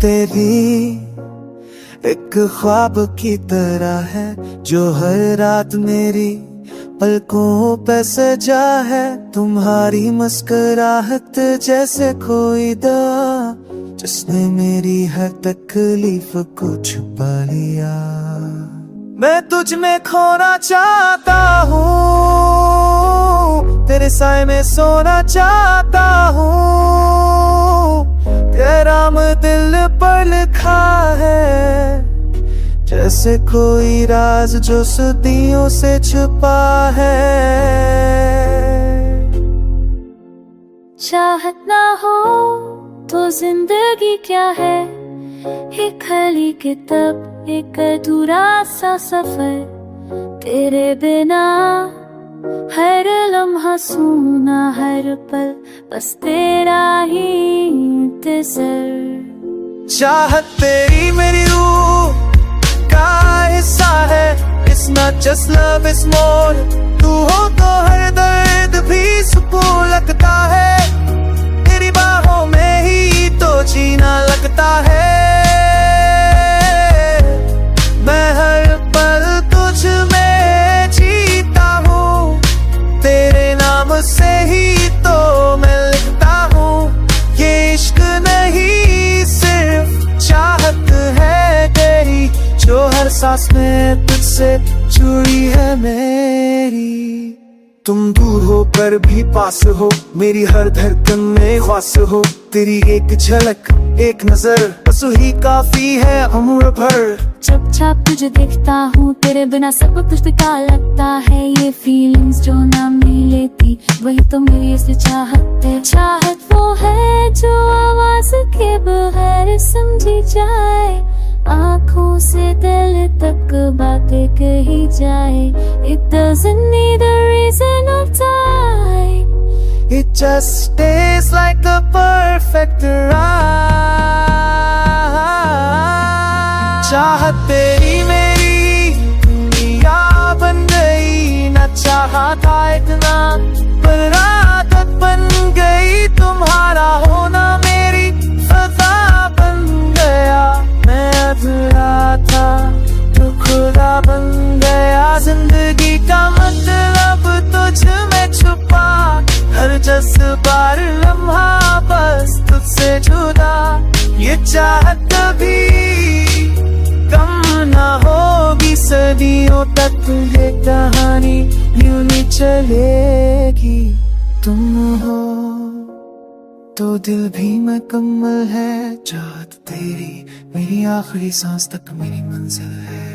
तेरी एक ख्वाब की तरह है जो हर रात मेरी पलकों पे सजा है। तुम्हारी मुस्कुराहट जैसे कोई दवा जिसने मेरी हर तकलीफ को छुपा लिया। मैं तुझ में खोना चाहता हूँ, तेरे साए में सोना चाहता हूँ। तेरा दिल पर लिखा है जैसे कोई राज जो सदियों से छुपा है। चाहत ना हो तो जिंदगी क्या है, एक खाली किताब एक अधूरा सा सफर। तेरे बिना हर लम्हा सूना, हर पल बस तेरा ही इंतज़ार। चाहत तेरी मेरी रूह का हिस्सा है, It's not just love it's more। तू हो तो हर दर्द भी सुकून लगता है, तेरी बाहों में ही तो जीना लगता है। मैं हर पल तुझ में जीता हूँ, तेरे नाम से ही तो मैं लिखता हूँ। ये इश्क नहीं सिर्फ चाहत है तेरी, जो हर सांस में तुझसे जुड़ी है मेरी। तुम दूर हो पर भी पास हो, मेरी हर धड़कन में ख्वास हो। तेरी एक झलक एक नजर बस ही काफी है उम्र भर। जब जब तुझे देखता हूँ तेरे बिना सब कुछ बेकार लगता है। ये फीलिंग्स जो ना मिले थी वही तो मेरी असली चाहत है। चाहत वो है जो आवाज के बगैर समझी जाए, आँखों से दिल तक बातें कही जाए। It doesn't need a reason or time, it just stays like the perfect rhyme। चाहत तेरी मेरी दुनिया बन गई, न चाहा था इतना पर आदत बन गई। तुम्हारा होना मेरी सजा बन गया, मैं अधूरा था तो खुदा बन गया। जिंदगी का मतलब तुझ में छुपा, हर जज्बार लम्हा बस तुझसे जुदा। ये चाहत कभी कम ना होगी, सदियों तक ये कहानी यूं नहीं चलेगी। तुम हो तो दिल भी मुकम्मल है, चाहत तेरी मेरी आखिरी सांस तक मेरी मंजिल है।